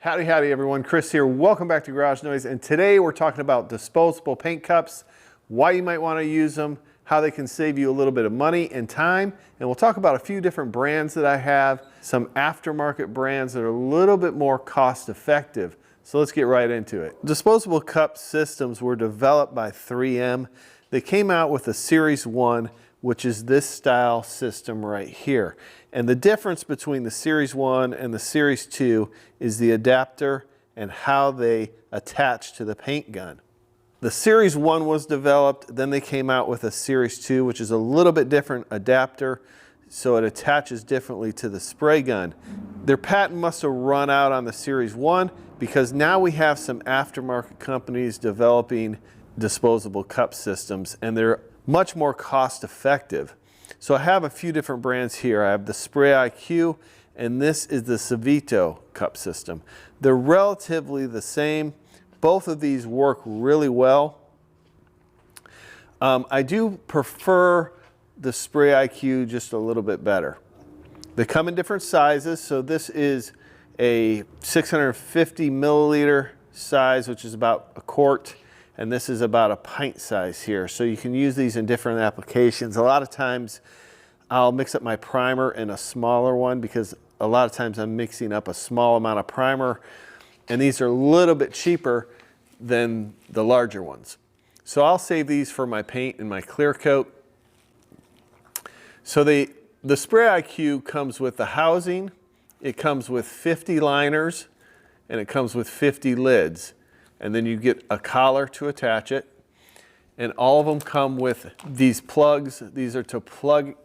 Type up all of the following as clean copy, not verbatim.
Howdy, howdy everyone, Chris here. Welcome back to Garage Noise, and today we're talking about disposable paint cups, why you might want to use them, how they can save you a little bit of money and time, and we'll talk about a few different brands that I have, some aftermarket brands that are a little bit more cost effective. So let's get right into it. Disposable cup systems were developed by 3M. They came out with a Series 1, which is this style system right here. And the difference between the Series 1 and the Series 2 is the adapter and how they attach to the paint gun. The Series 1 was developed, then they came out with a Series 2, which is a little bit different adapter, so it attaches differently to the spray gun. Their patent must have run out on the Series 1 because now we have some aftermarket companies developing disposable cup systems, and they're much more cost effective. So I have a few different brands here. I have the sprayIQ, and this is the Savito cup system. They're relatively the same. Both of these work really well. I do prefer the sprayIQ just a little bit better. They come in different sizes, so this is a 650 milliliter size, which is about a quart, and this is about a pint size here. So you can use these in different applications. A lot of times I'll mix up my primer in a smaller one because a lot of times I'm mixing up a small amount of primer, and these are a little bit cheaper than the larger ones. So I'll save these for my paint and my clear coat. So the sprayIQ comes with the housing, it comes with 50 liners, and it comes with 50 lids. And then you get a collar to attach it. And all of them come with these plugs. These are to plug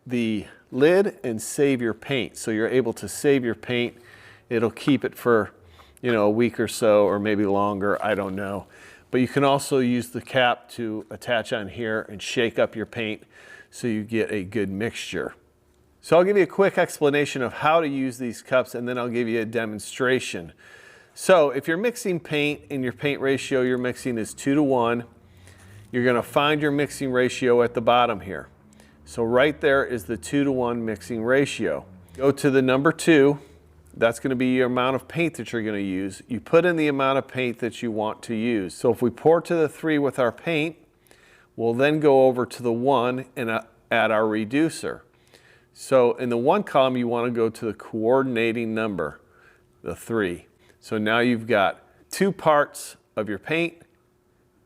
the lid and save your paint. So you're able to save your paint. It'll keep it for, a week or so, or maybe longer, I don't know. But you can also use the cap to attach on here and shake up your paint so you get a good mixture. So I'll give you a quick explanation of how to use these cups, and then I'll give you a demonstration. So if you're mixing paint and your paint ratio you're mixing is 2:1, you're going to find your mixing ratio at the bottom here. So right there is the 2:1 mixing ratio. Go to the number 2. That's going to be your amount of paint that you're going to use. You put in the amount of paint that you want to use. So if we pour to the 3 with our paint, we'll then go over to the 1 and add our reducer. So in the 1 column you want to go to the coordinating number, the 3. So now you've got 2 parts of your paint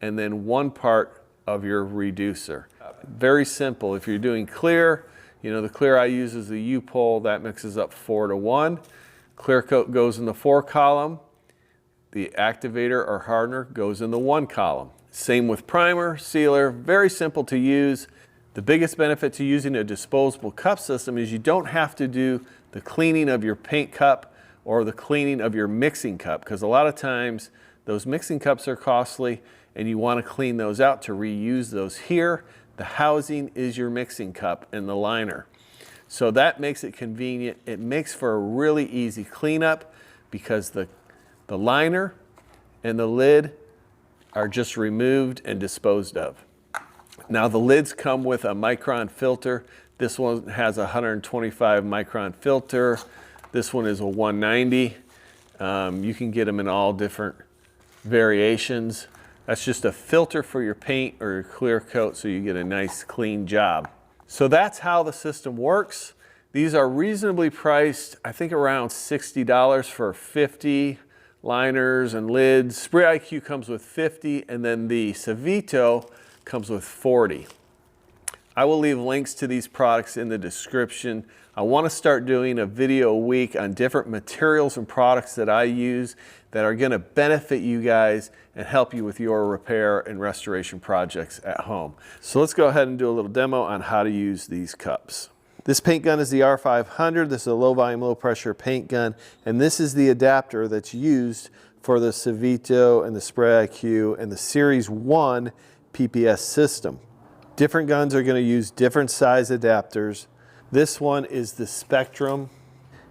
and then 1 part of your reducer. Very simple. If you're doing clear, the clear I use is the upol. That mixes up 4:1. Clear coat goes in the 4 column. The activator or hardener goes in the 1 column. Same with primer, sealer, very simple to use. The biggest benefit to using a disposable cup system is you don't have to do the cleaning of your paint cup or the cleaning of your mixing cup, because a lot of times those mixing cups are costly and you want to clean those out to reuse those. Here, the housing is your mixing cup and the liner. So that makes it convenient. It makes for a really easy cleanup because the liner and the lid are just removed and disposed of. Now the lids come with a micron filter. This one has a 125 micron filter. This one is a 190. You can get them in all different variations. That's just a filter for your paint or your clear coat so you get a nice clean job. So that's how the system works. These are reasonably priced, I think around $60 for 50 liners and lids. sprayIQ comes with 50, and then the Savito comes with 40. I will leave links to these products in the description. I want to start doing a video a week on different materials and products that I use that are going to benefit you guys and help you with your repair and restoration projects at home. So let's go ahead and do a little demo on how to use these cups. This paint gun is the R500. This is a low volume, low pressure paint gun, and this is the adapter that's used for the Savito and the sprayIQ and the Series 1 PPS system. Different guns are going to use different size adapters. This one is the Spectrum.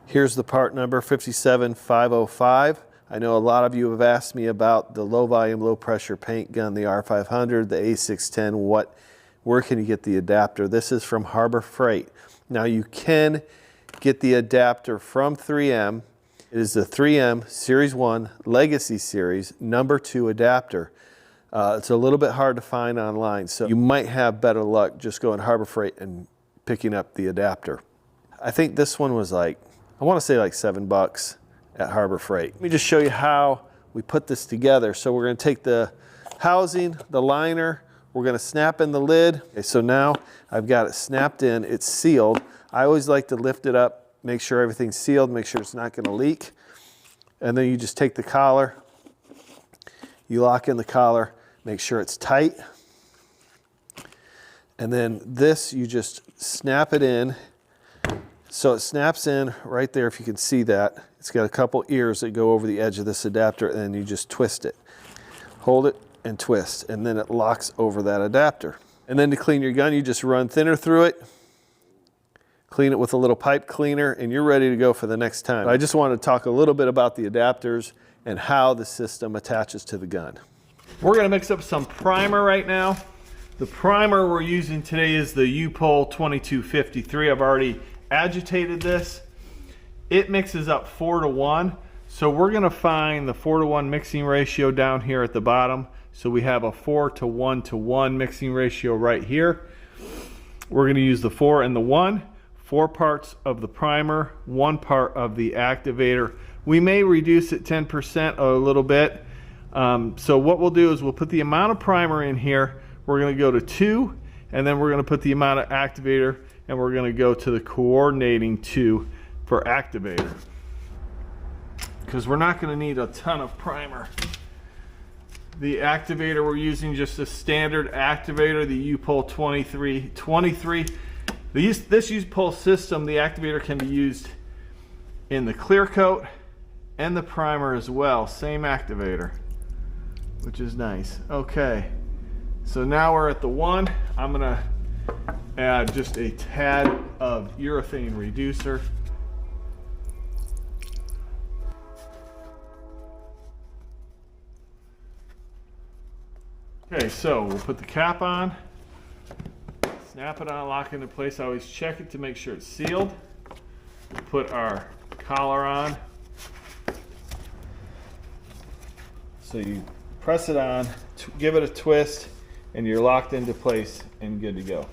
Here's the part number 57505. I know a lot of you have asked me about the low volume, low pressure paint gun, the R500, the A610, where can you get the adapter? This is from Harbor Freight. Now you can get the adapter from 3M. It is the 3M Series 1 Legacy Series number 2 adapter. It's a little bit hard to find online, so you might have better luck just going Harbor Freight and picking up the adapter. I think this one was like, I want to say like $7 at Harbor Freight. Let me just show you how we put this together. So we're going to take the housing, the liner, we're going to snap in the lid. Okay, so now I've got it snapped in, it's sealed. I always like to lift it up, make sure everything's sealed, make sure it's not going to leak. And then you just take the collar, you lock in the collar, make sure it's tight. And then this, you just snap it in. So it snaps in right there, if you can see that. It's got a couple ears that go over the edge of this adapter, and then you just twist it. Hold it and twist, and then it locks over that adapter. And then to clean your gun, you just run thinner through it, clean it with a little pipe cleaner, and you're ready to go for the next time. I just wanted to talk a little bit about the adapters and how the system attaches to the gun. We're going to mix up some primer right now. The primer we're using today is the upol 2253. I've already agitated this. It mixes up 4-to-1. So we're going to find the 4-to-1 mixing ratio down here at the bottom. So we have a 4-to-1-to-1 mixing ratio right here. We're going to use the 4 and the 1. 4 parts of the primer, 1 part of the activator. We may reduce it 10% a little bit. So what we'll do is we'll put the amount of primer in here. We're going to go to 2, and then we're going to put the amount of activator, and we're going to go to the coordinating 2 for activator. Because we're not going to need a ton of primer. The activator we're using just a standard activator, the upol 23. This upol system, the activator can be used in the clear coat and the primer as well. Same activator, which is nice. Okay, so now we're at the 1. I'm gonna add just a tad of urethane reducer. Okay, so we'll put the cap on. Snap it on, lock it into place. I always check it to make sure it's sealed. We'll put our collar on. So you press it on, give it a twist, and you're locked into place and good to go.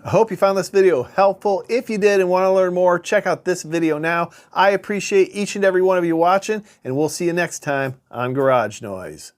I hope you found this video helpful. If you did and want to learn more, check out this video now. I appreciate each and every one of you watching, and we'll see you next time on Garage Noise.